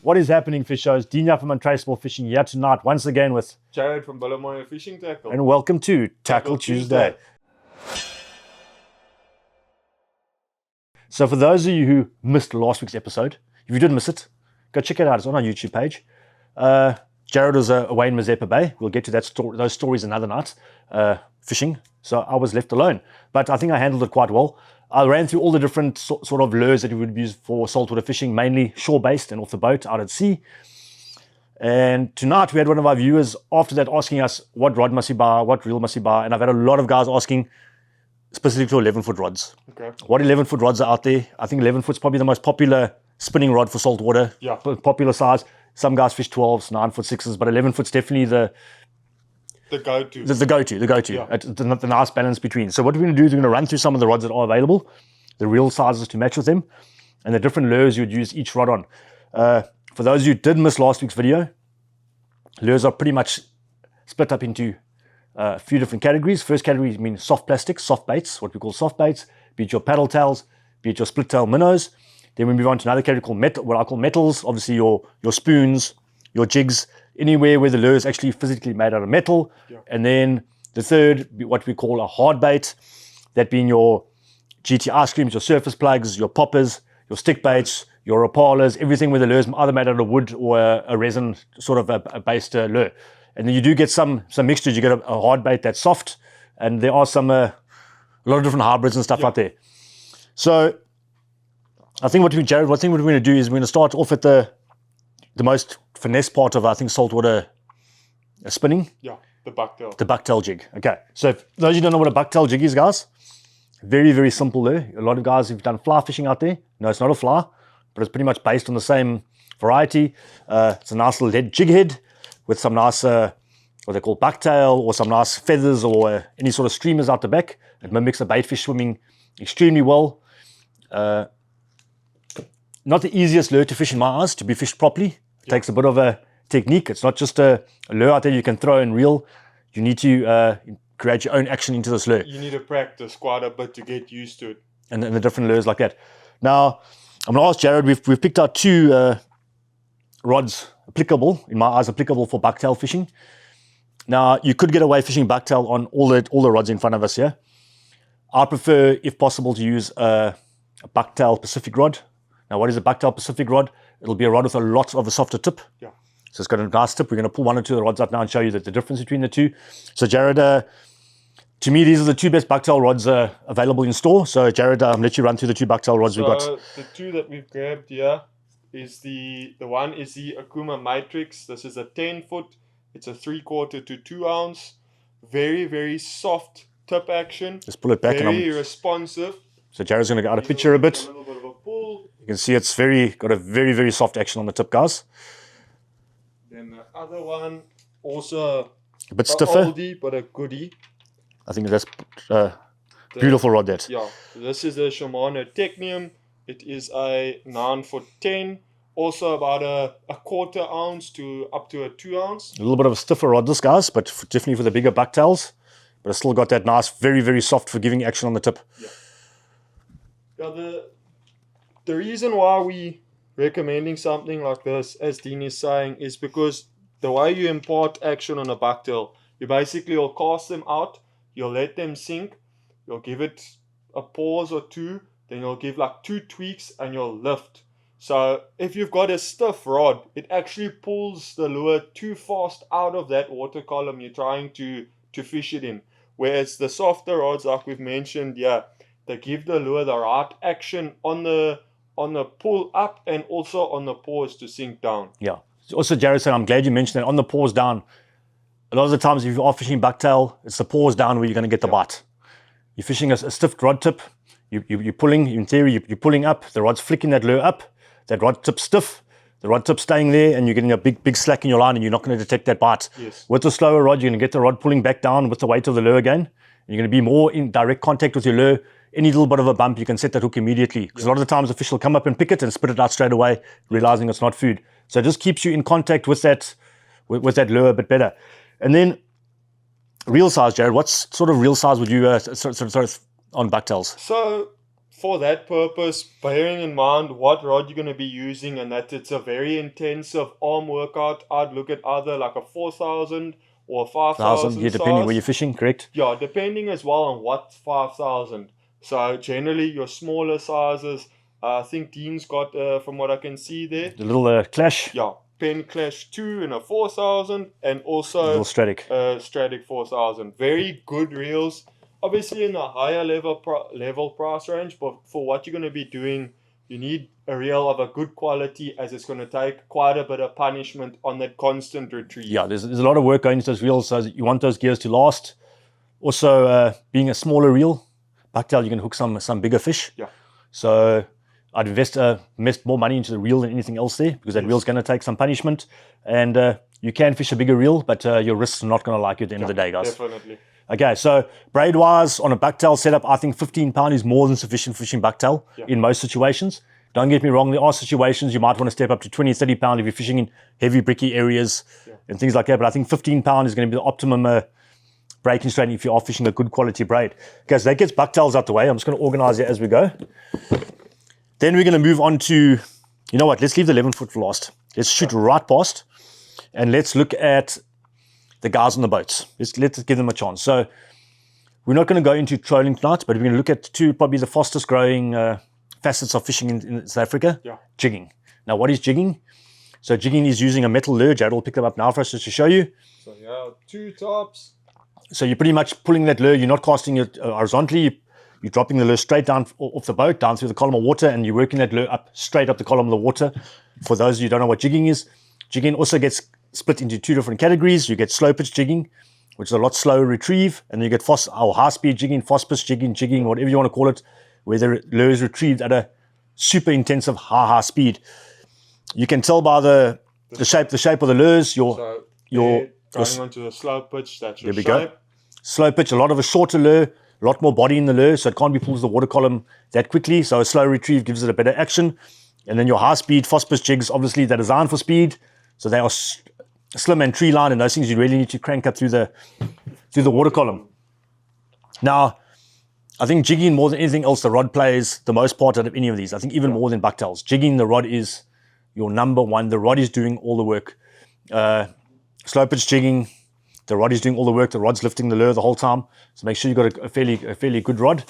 What is happening, fishers? Dean from Untraceable Fishing here tonight, once again with Jared from Bulamoyo Fishing Tackle. And welcome to Tackle Tuesday. So for those of you who missed last week's episode, if you did miss it, go check it out. It's on our YouTube page. Jared was away in Mazeppa Bay. We'll get to those stories another night, fishing. So I was left alone. But I think I handled it quite well. I ran through all the different sort of lures that you would use for saltwater fishing, mainly shore-based and off the boat out at sea. And tonight we had one of our viewers after that asking us what rod must he buy, what reel must he buy. And I've had a lot of guys asking specifically to 11-foot rods. Okay. What 11-foot rods are out there? I think 11-foot's probably the most popular spinning rod for saltwater. Yeah. Popular size. Some guys fish 12s, 9-foot, 6s, but 11-foot's definitely the go-to. The go-to. Yeah. The nice balance between. So what we're going to do is we're going to run through some of the rods that are available, the reel sizes to match with them, and the different lures you would use each rod on. For those of you who did miss last week's video, lures are pretty much split up into a few different categories. First category means soft plastics, soft baits, what we call soft baits, be it your paddle tails, be it your split tail minnows. Then we move on to another category called metal, what I call metals, obviously your spoons, your jigs, anywhere where the lure is actually physically made out of metal. Yeah. And then the third, what we call a hard bait, that being your GT ice creams, your surface plugs, your poppers, your stick baits, your opalas, everything where the lure is either made out of wood or a resin sort of a based lure. And then you do get some mixtures. You get a hard bait that's soft, and there are a lot of different hybrids and stuff out there. So I think what we're going to do is we're going to start off at the most finesse part of, I think, saltwater spinning. Yeah, the bucktail. The bucktail jig. Okay, so if those of you who don't know what a bucktail jig is, guys, very, very simple lure. A lot of guys who've done fly fishing out there, no, it's not a fly, but it's pretty much based on the same variety. It's a nice little jig head with some nice, what they call bucktail, or some nice feathers or any sort of streamers out the back. It mimics the baitfish swimming extremely well. Not the easiest lure to fish in my eyes, to be fished properly. It takes a bit of a technique. It's not just a lure out there you can throw and reel. You need to create your own action into this lure. You need to practice quite a bit to get used to it. And the different lures like that. Now, I'm going to ask Jared, we've picked out two rods applicable, in my eyes, applicable for bucktail fishing. Now, you could get away fishing bucktail on all the rods in front of us here. I prefer, if possible, to use a bucktail Pacific rod. Now, what is a bucktail Pacific rod? It'll be a rod with a lot of a softer tip. Yeah. So it's got a nice tip. We're going to pull one or two of the rods out now and show you the difference between the two. So Jared, to me, these are the two best bucktail rods available in store. So Jared, I'll let you run through the two bucktail rods we've got. The two that we've grabbed here is the one is the Akuma Matrix. This is a 10-foot. It's a 3/4 to 2 ounce. Very, very soft tip action. Let's pull it back. Very responsive. So Jared's going to go out of picture a bit. A little bit of a pull. You can see it's got a very, very soft action on the tip, guys. Then the other one, also a bit stiffer. Oldie, but a goodie. I think that's beautiful rod that. Yeah, this is a Shimano Technium. It is a 9-foot 10. Also about a 1/4 ounce to up to a 2 ounce. A little bit of a stiffer rod, this, guys, but definitely for the bigger bucktails. But it's still got that nice, very, very soft, forgiving action on the tip. Yeah, the reason why we recommending something like this, as Dean is saying, is because the way you impart action on a bucktail, you'll cast them out, you'll let them sink, you'll give it a pause or two, then you'll give like 2 tweaks and you'll lift. So if you've got a stiff rod, it actually pulls the lure too fast out of that water column you're trying to fish it in. Whereas the softer rods, like we've mentioned, they give the lure the right action on the pull up and also on the pause to sink down. Yeah. Also, Jared said, I'm glad you mentioned that on the pause down. A lot of the times if you are fishing bucktail, it's the pause down where you're going to get the bite. You're fishing a stiff rod tip. You're pulling, in theory, you're pulling up. The rod's flicking that lure up. That rod tip's stiff. The rod tip's staying there, and you're getting a big slack in your line, and you're not going to detect that bite. Yes. With the slower rod, you're going to get the rod pulling back down with the weight of the lure again. And you're going to be more in direct contact with your lure. Any little bit of a bump, you can set that hook immediately. Because a lot of the times the fish will come up and pick it and spit it out straight away, realizing it's not food. So it just keeps you in contact with that lure a bit better. And then reel size, Jared. What sort of reel size would you on bucktails? So for that purpose, bearing in mind what rod you're going to be using and that it's a very intensive arm workout, I'd look at either like a 4,000 or 5,000 yeah, depending size. where you're fishing, correct? Yeah, depending as well on what 5,000. So generally your smaller sizes, I think Dean's got, from what I can see there, The little Clash, yeah, Pen Clash 2 and a 4,000, and also little Stratic. Stratic 4,000. Very good reels. Obviously in a higher level price range, but for what you're going to be doing, you need a reel of a good quality, as it's going to take quite a bit of punishment on that constant retrieve. Yeah, there's a lot of work going into those reels, so you want those gears to last. Also, being a smaller reel, Bucktail, you can hook some bigger fish. Yeah. So I'd invest more money into the reel than anything else there, because that reel's going to take some punishment. And you can fish a bigger reel, but your wrists are not going to like you at the end of the day, guys. Definitely. Okay, so braid-wise, on a bucktail setup, I think 15 pound is more than sufficient fishing bucktail in most situations. Don't get me wrong, there are situations you might want to step up to 20, 30 pound if you're fishing in heavy bricky areas and things like that. But I think 15 pound is going to be the optimum breaking strain if you are fishing a good quality braid. Okay, so that gets bucktails out the way. I'm just going to organize it as we go. Then we're going to move on to, you know what, let's leave the 11 foot for last. Let's shoot right past and let's look at the guys on the boats. Let's give them a chance. So we're not going to go into trolling tonight, but we're going to look at probably the fastest growing facets of fishing in South Africa. Yeah. Jigging. Now, what is jigging? So jigging is using a metal lure. Jared will pick them up now for us just to show you. So yeah, 2 tops. So you're pretty much pulling that lure. You're not casting it horizontally. You're dropping the lure straight down off the boat, down through the column of water, and you're working that lure up straight up the column of the water. For those of you who don't know what jigging is, jigging also gets split into 2 different categories. You get slow pitch jigging, which is a lot slower retrieve, and then you get high speed jigging, fast pitch jigging, whatever you want to call it, where the lure is retrieved at a super intensive high speed. You can tell by the shape of the lures. Going onto the slow pitch, that's your there we shape. go. Slow pitch, a lot of a shorter lure, a lot more body in the lure, so it can't be pulled to the water column that quickly. So a slow retrieve gives it a better action. And then your high speed, fast pitch jigs, obviously they're designed for speed, so they are slim and tree line, and those things you really need to crank up through the water column. Now, I think jigging more than anything else, the rod plays the most part out of any of these. I think even more than bucktails. Jigging, the rod is your number one. The rod is doing all the work. Slow pitch jigging, the rod is doing all the work. The rod's lifting the lure the whole time. So make sure you've got a fairly good rod.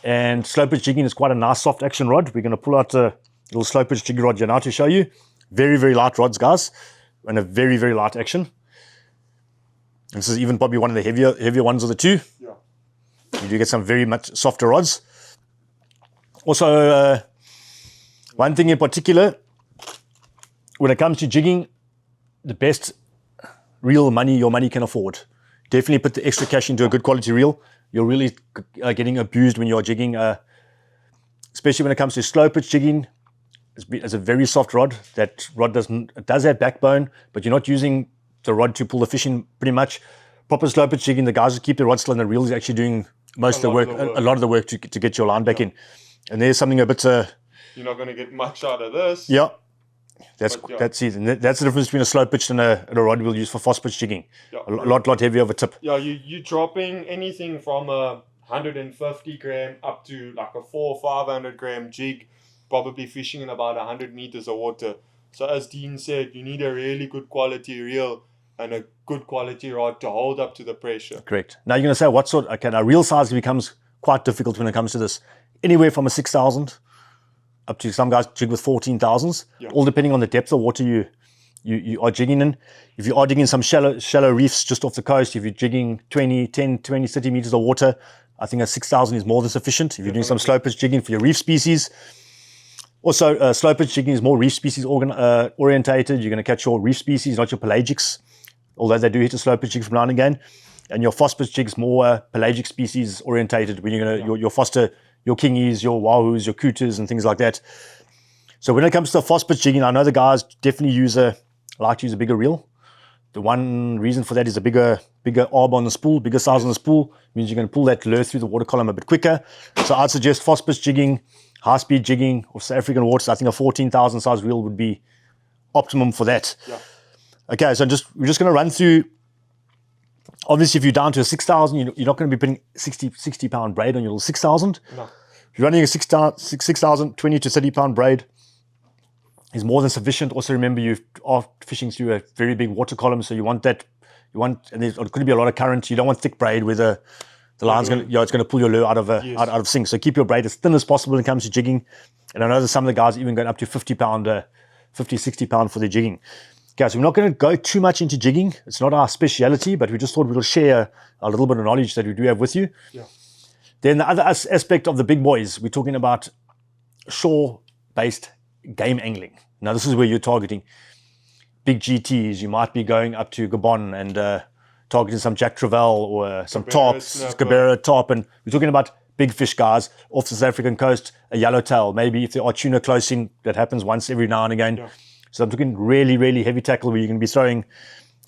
And slow pitch jigging is quite a nice soft action rod. We're going to pull out a little slow pitch jigging rod here now to show you. Very, very light rods, guys, and a very, very light action. And this is even probably one of the heavier ones of the two. Yeah. You do get some very much softer rods. Also, one thing in particular, when it comes to jigging, the best reel your money can afford. Definitely put the extra cash into a good quality reel. You're really getting abused when you're jigging, especially when it comes to slow pitch jigging. It's a very soft rod. That rod does have backbone, but you're not using the rod to pull the fish in pretty much. Proper slow pitch jigging, the guys who keep the rod still and the reel is actually doing most of the work, a lot of the work to get your line back in. And there's something a bit... You're not going to get much out of this. Yeah. That's it. And that's the difference between a slow pitch and a rod we'll use for fast pitch jigging. Yeah. A lot heavier of a tip. Yeah, you're dropping anything from a 150 gram up to like a 400 or 500 gram jig, probably fishing in about 100 meters of water. So as Dean said, you need a really good quality reel and a good quality rod to hold up to the pressure. Correct. Now you're going to say, what sort? Okay, now reel size becomes quite difficult when it comes to this. Anywhere from a 6,000 up to some guys jig with 14,000s, all depending on the depth of water you are jigging in. If you are digging some shallow reefs just off the coast, if you're jigging 10, 20, 30 meters of water, I think a 6,000 is more than sufficient. If you're doing some slow pitch jigging for your reef species. Also, slow pitch jigging is more reef species orientated. You're going to catch your reef species, not your pelagics, although they do hit a slow pitch jig from now and again. And your fast pitch jig is more pelagic species orientated, when you're going to your foster, your kingies, your wahoos, your cooters, and things like that. So when it comes to fast pitch jigging, I know the guys definitely like to use a bigger reel. The one reason for that is a bigger arb on the spool, bigger size on the spool, means you're going to pull that lure through the water column a bit quicker. So I'd suggest fast pitch jigging, high speed jigging, or South African waters. I think a 14,000 size reel would be optimum for that. Yeah. Okay, so we're just going to run through. Obviously, if you're down to a 6,000, you're not going to be putting 60 pound braid on your little 6,000. No. If you're running a 6,000, 20 to 30 pound braid, is more than sufficient. Also remember you are fishing through a very big water column, so you want, and there's going to be a lot of current. You don't want thick braid with the line's going to, it's going to pull your lure out of sync. So keep your braid as thin as possible when it comes to jigging. And I know that some of the guys are even going up to 50, 60 pound for their jigging. Okay, so we're not going to go too much into jigging. It's not our speciality, but we just thought we'll share a little bit of knowledge that we do have with you. Yeah. Then the other aspect of the big boys, we're talking about shore-based game angling. Now, this is where you're targeting big GTs. You might be going up to Gabon and targeting some Jack Travell or some top, Scabera top. And we're talking about big fish guys off the South African coast, a yellowtail. Maybe if there are tuna close in, that happens once every now and again. Yeah. So I'm talking really, really heavy tackle where you're going to be throwing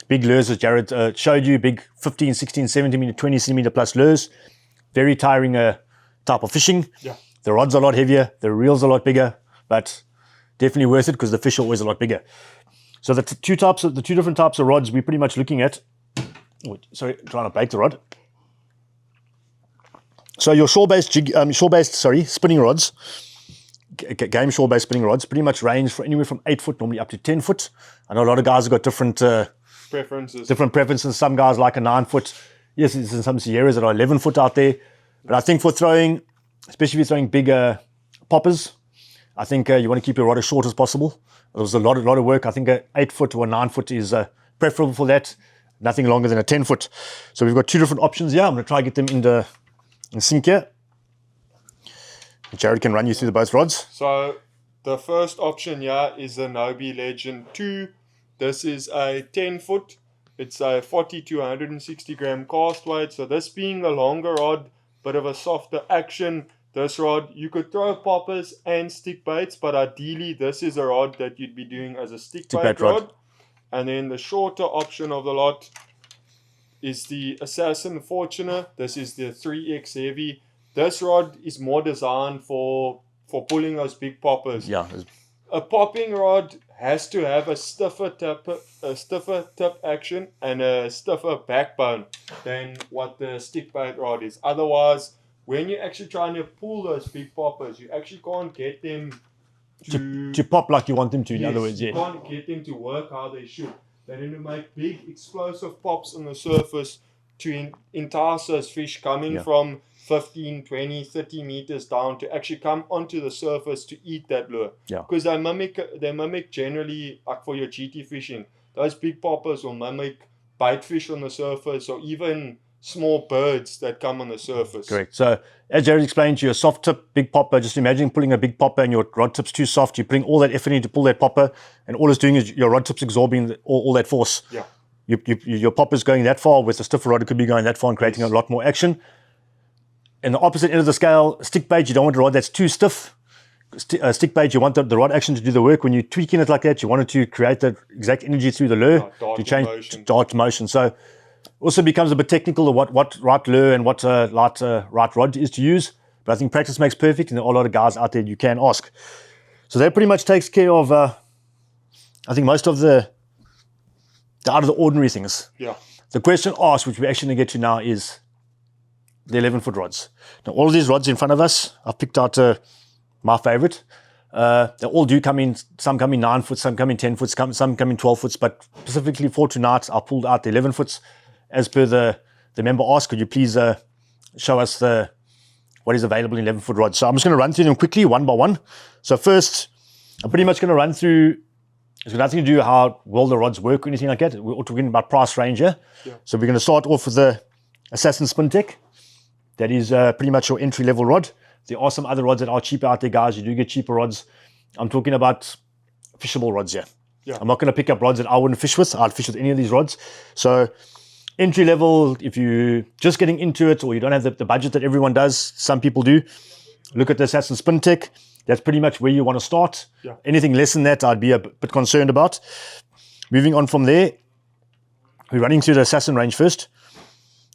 big lures, as Jared showed you, big 15, 16, 17 meter, 20 centimeter plus lures. Very tiring type of fishing. Yeah. The rod's a lot heavier, the reel's a lot bigger, but definitely worth it because the fish are always a lot bigger. So the two different types of rods we're pretty much looking at. Sorry, trying to break the rod. So your shore-based spinning rods, game shore-based spinning rods, pretty much range from anywhere from 8 foot normally up to 10 foot. I know a lot of guys have got different preferences. Some guys like a 9 foot. Yes, there's some Sierras that are 11 foot out there. But I think for throwing, especially if you're throwing bigger poppers, I think you want to keep your rod as short as possible. There's a lot of work. I think a 8 foot or a 9 foot is preferable for that. Nothing longer than a 10 foot. So we've got two different options here. I'm going to try to get them in sync here. Jared can run you through the both rods. So the first option here is the Nobi Legend 2. This is a 10 foot. It's a 40 to 160 gram cast weight. So this being a longer rod, bit of a softer action. This rod, you could throw poppers and stick baits, but ideally this is a rod that you'd be doing as a stick bait rod. And then the shorter option of the lot is the Assassin Fortuner. This is the 3X heavy. This rod is more designed for pulling those big poppers. Yeah. A popping rod has to have a stiffer tip action and a stiffer backbone than what the stick bait rod is. Otherwise, when you're actually trying to pull those big poppers, you actually can't get them to pop like you want them to, in yes, other words. You can't get them to work how they should. They're going to make big explosive pops on the surface to entice those fish coming from 15, 20, 30 meters down to actually come onto the surface to eat that lure. Because they mimic generally, like for your GT fishing, those big poppers will mimic bait fish on the surface or even small birds that come on the surface. Correct. So as Jared explained to you, a soft tip, big popper, just imagine pulling a big popper and your rod tip's too soft. You bring all that effort in to pull that popper, and all it's doing is your rod tip's absorbing all that force. Yeah. Your popper's going that far. With a stiffer rod, it could be going that far and creating a lot more action. And the opposite end of the scale, stick bait, you don't want a rod that's too stiff. Stick bait, you want the rod action to do the work. When you're tweaking it like that, you want it to create the exact energy through the lure to change dart motion. So also becomes a bit technical of what right lure and what right rod is to use. But I think practice makes perfect, and there are a lot of guys out there you can ask. So that pretty much takes care of, I think, most of the out of the ordinary things. Yeah. The question asked, which we're actually going to get to now, is the 11-foot rods. Now, all of these rods in front of us, I've picked out my favorite. They all do come in, some come in 9 foot, some come in 10 foot, some come in 12 foots, but specifically for tonight, I pulled out the 11 foots. As per the member asked, could you please show us what is available in 11-foot rods? So I'm just going to run through them quickly, one by one. So first, I'm pretty much going to run through, it's got nothing to do how well the rods work or anything like that. We're all talking about price range here. Yeah. So we're going to start off with the Assassin Spin Tech. That is pretty much your entry-level rod. There are some other rods that are cheaper out there, guys. You do get cheaper rods. I'm talking about fishable rods here. Yeah. I'm not going to pick up rods that I wouldn't fish with. I'd fish with any of these rods. So entry-level, if you're just getting into it or you don't have the budget that everyone does, some people do, look at the Assassin Spin Tech. That's pretty much where you want to start. Yeah. Anything less than that, I'd be a bit concerned about. Moving on from there, we're running through the Assassin range first.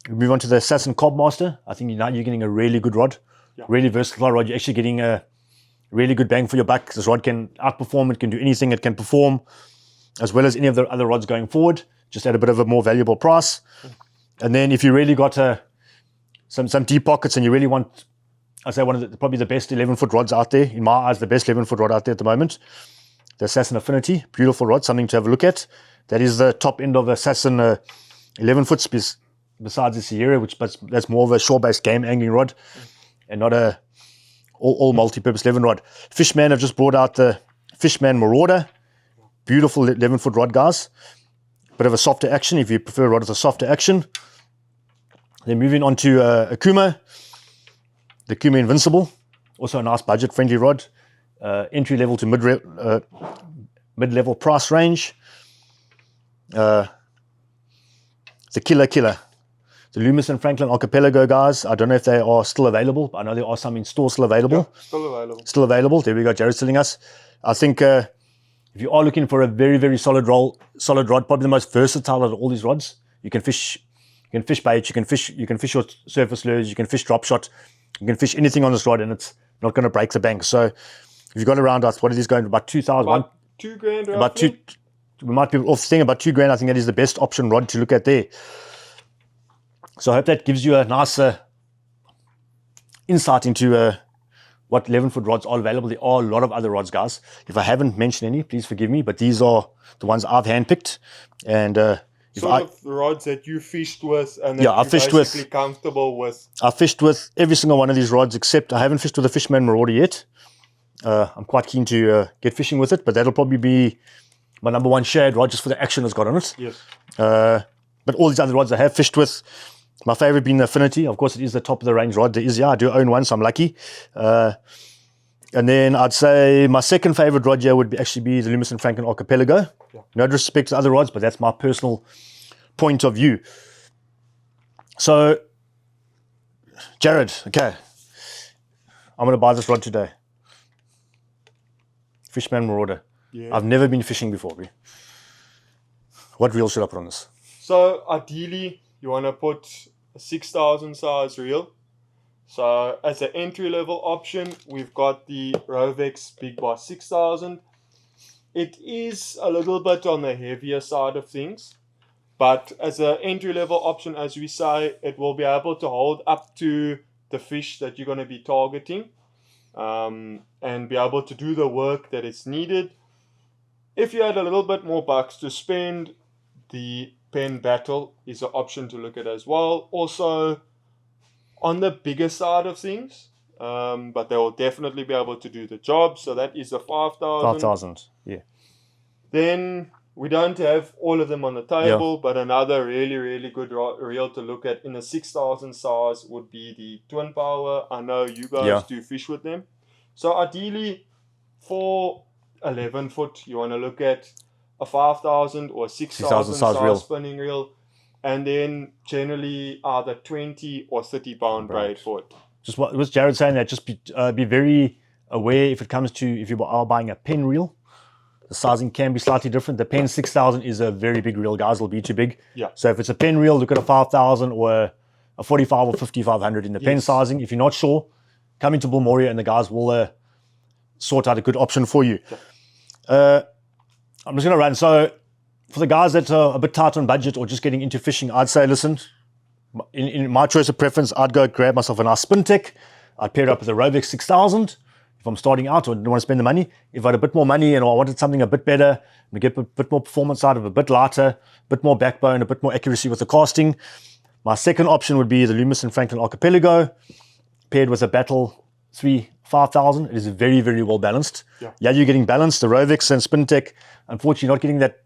We move on to the Assassin Cobmaster. I think now you're getting a really good rod, really versatile rod. You're actually getting a really good bang for your buck. This rod can outperform, it can do anything it can perform, as well as any of the other rods going forward, just at a bit of a more valuable price. And then if you really got some deep pockets and you really want I'd say probably the best 11-foot rods out there. In my eyes, the best 11-foot rod out there at the moment. The Assassin Affinity, beautiful rod, something to have a look at. That is the top end of the Assassin 11-foot besides the Sierra, that's more of a shore-based game angling rod and not a all multi-purpose 11 rod. Fishman have just brought out the Fishman Marauder. Beautiful 11-foot rod, guys. Bit of a softer action if you prefer a rod with a softer action. Then moving on to Akuma. The Akuma Invincible. Also a nice budget-friendly rod. Entry-level to mid-level price range. The Killer. The Loomis and Franklin Archipelago, guys. I don't know if they are still available. I know there are some in store still available. Yeah, still available. Still available. There we go. Jared's telling us. I think if you are looking for a very, very solid rod, probably the most versatile of all these rods. You can fish bait. You can fish your surface lures. You can fish drop shot. You can fish anything on this rod, and it's not going to break the bank. So if you've got around us, what it is going to about 2,000. About $2,000. About two. We might be off saying about $2,000. I think that is the best option rod to look at there. So I hope that gives you a nice insight into what 11-foot rods are available. There are a lot of other rods, guys. If I haven't mentioned any, please forgive me, but these are the ones I've handpicked. And sort of the rods that you fished with and that I've fished basically comfortable with. I fished with every single one of these rods, except I haven't fished with the Fishman Marauder yet. I'm quite keen to get fishing with it, but that'll probably be my number one shade rod just for the action it's got on it. Yes. But all these other rods I have fished with. My favorite being the Affinity. Of course, it is the top of the range rod. I do own one, so I'm lucky. And then I'd say my second favorite rod here would actually be the Loomis and Franklin Archipelago. Yeah. No disrespect to other rods, but that's my personal point of view. So, Jared, okay. I'm going to buy this rod today. Fishman Marauder. Yeah. I've never been fishing before. What reel should I put on this? So, ideally, you want to put a 6,000 size reel. So as an entry level option, we've got the Rovex Big Boss 6000. It is a little bit on the heavier side of things, but as an entry level option, as we say, it will be able to hold up to the fish that you're going to be targeting and be able to do the work that is needed. If you had a little bit more bucks to spend, the Pen Battle is an option to look at as well. Also on the bigger side of things, but they will definitely be able to do the job. So that is a 5,000. 5,000, yeah. Then we don't have all of them on the table, but another really, really good reel to look at in a 6,000 size would be the Twin Power. I know you guys do fish with them. So ideally for 11-foot, you want to look at a 5,000 or 6,000 size spinning reel, and then generally either 20 or 30 pound braid for it. Just what was Jared saying, that just be very aware if you are buying a pen reel. The sizing can be slightly different. The Pen 6000 is a very big reel, guys. It'll be too big. Yeah. So if it's a pen reel, look at a 5,000 or a 45 or 5,500 in the pen sizing. If you're not sure, come into Bull Moria and the guys will sort out a good option for you. Yeah. I'm just going to run. So for the guys that are a bit tight on budget or just getting into fishing, I'd say, listen, in my choice of preference, I'd go grab myself a nice spin tech. I'd pair it up with a Rovex 6000 if I'm starting out or don't want to spend the money. If I had a bit more money and I wanted something a bit better, and get a bit more performance out of it, a bit lighter, a bit more backbone, a bit more accuracy with the casting, my second option would be the Loomis and Franklin Archipelago, paired with a Battle 3 5000. It is very, very well balanced. Yeah, you're getting balance. The Rovex and Spin Tech, unfortunately, not getting that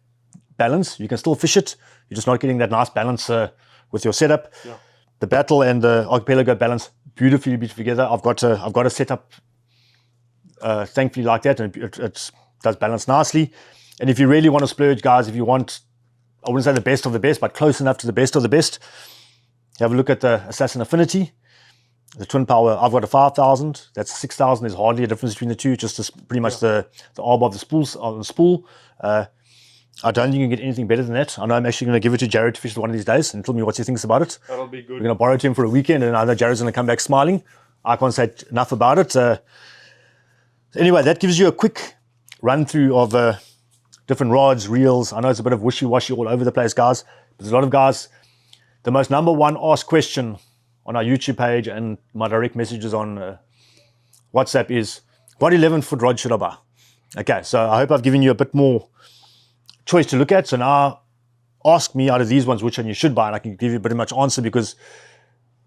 balance. You can still fish it. You're just not getting that nice balance with your setup. Yeah. The Battle and the Archipelago balance beautifully together. I've got a setup, thankfully, like that, and it does balance nicely. And if you really want to splurge, guys, if you want, I wouldn't say the best of the best, but close enough to the best of the best, have a look at the Assassin Affinity. The Twin Power, I've got a 5,000. That's 6,000. There's hardly a difference between the two. Just pretty much the arb of the spool. I don't think you can get anything better than that. I know I'm actually going to give it to Jared to fish one of these days and tell me what he thinks about it. That'll be good. We're going to borrow it to him for a weekend, and I know Jared's going to come back smiling. I can't say enough about it. Anyway, that gives you a quick run through of different rods, reels. I know it's a bit of wishy-washy all over the place, guys. But there's a lot of guys. The most number one asked question on our YouTube page and my direct messages on WhatsApp is, what 11-foot rod should I buy? Okay, so I hope I've given you a bit more choice to look at. So now ask me out of these ones which one you should buy, and I can give you pretty much answer, because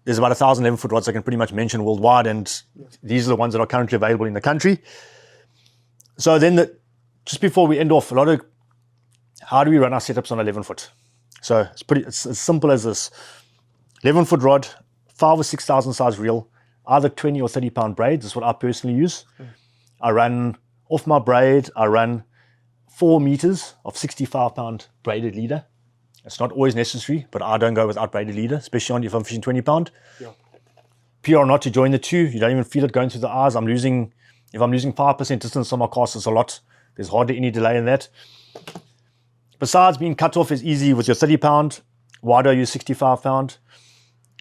there's about 1,000 11-foot rods I can pretty much mention worldwide, and these are the ones that are currently available in the country. So then, just before we end off, how do we run our setups on 11-foot? So it's as simple as this: 11-foot rod, 5 or 6,000 size reel, either 20 or 30 pound braid. This is what I personally use. I run off my braid. I run 4 meters of 65 pound braided leader. It's not always necessary, but I don't go without braided leader, especially if I'm fishing 20 pound. Yeah. PR not to join the two. You don't even feel it going through the eyes. If I'm losing 5% distance on my cast, it's a lot. There's hardly any delay in that. Besides being cut off is easy with your 30 pound. Why do I use 65 pound?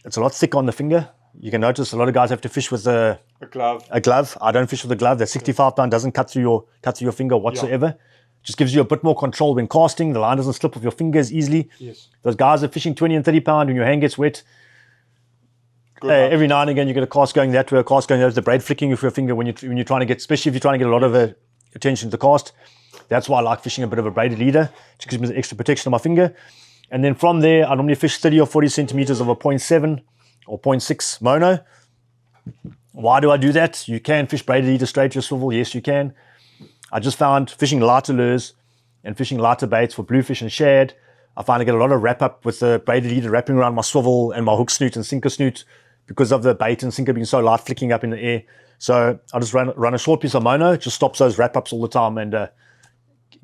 It's a lot thicker on the finger. You can notice a lot of guys have to fish with a glove. I don't fish with a glove. That 65 pound doesn't cut through your finger whatsoever. Yeah. Just gives you a bit more control when casting. The line doesn't slip off your fingers easily. Yes. Those guys are fishing 20 and 30 pound when your hand gets wet. Every now and again you get a cast going that way, a cast going that way, the braid flicking with your finger when you're trying to get, especially if you're trying to get a lot of attention to the cast. That's why I like fishing a bit of a braided leader. It gives me the extra protection on my finger. And then from there, I normally fish 30 or 40 centimeters of a 0.7 or 0.6 mono. Why do I do that? You can fish braided leader straight to your swivel. Yes, you can. I just found fishing lighter lures and fishing lighter baits for bluefish and shad, I find I get a lot of wrap up with the braided leader wrapping around my swivel and my hook snoot and sinker snoot because of the bait and sinker being so light, flicking up in the air. So I just run a short piece of mono, just stops those wrap ups all the time, and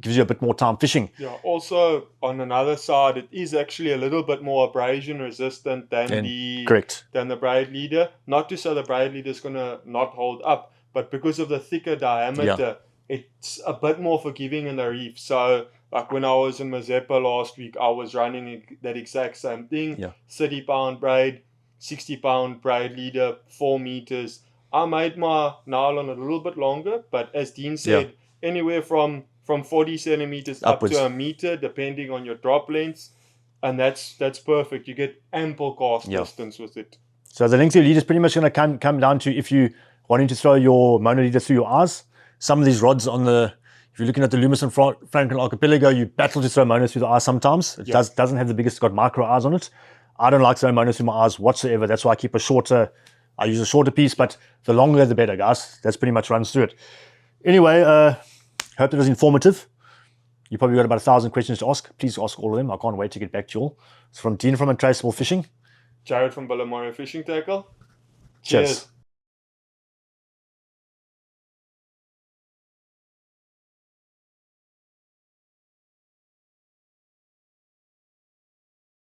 gives you a bit more time fishing. Yeah, also on another side, it is actually a little bit more abrasion resistant than the braid leader. Not to say the braid leader is going to not hold up, but because of the thicker diameter, it's a bit more forgiving in the reef. So like when I was in Mazeppa last week, I was running that exact same thing. 30 pound braid, 60 pound braid leader, 4 meters. I made my nylon a little bit longer, but as Dean said, anywhere from 40 centimeters upwards, up to a meter, depending on your drop lengths. And that's perfect. You get ample cast distance with it. So the length of your leader is pretty much going to come down to if you wanting to throw your mono leader through your eyes. Some of these rods if you're looking at the Loomis and Franklin Archipelago, you battle to throw mono through the eyes sometimes. It doesn't have the biggest, got micro eyes on it. I don't like throwing mono through my eyes whatsoever. That's why I use a shorter piece, but the longer the better, guys. That's pretty much runs through it. Anyway, hope it was informative. You probably got about 1,000 questions to ask. Please ask all of them. I can't wait to get back to you all. It's from Dean from Untraceable Fishing. Jared from Bullamore Fishing Tackle. Cheers.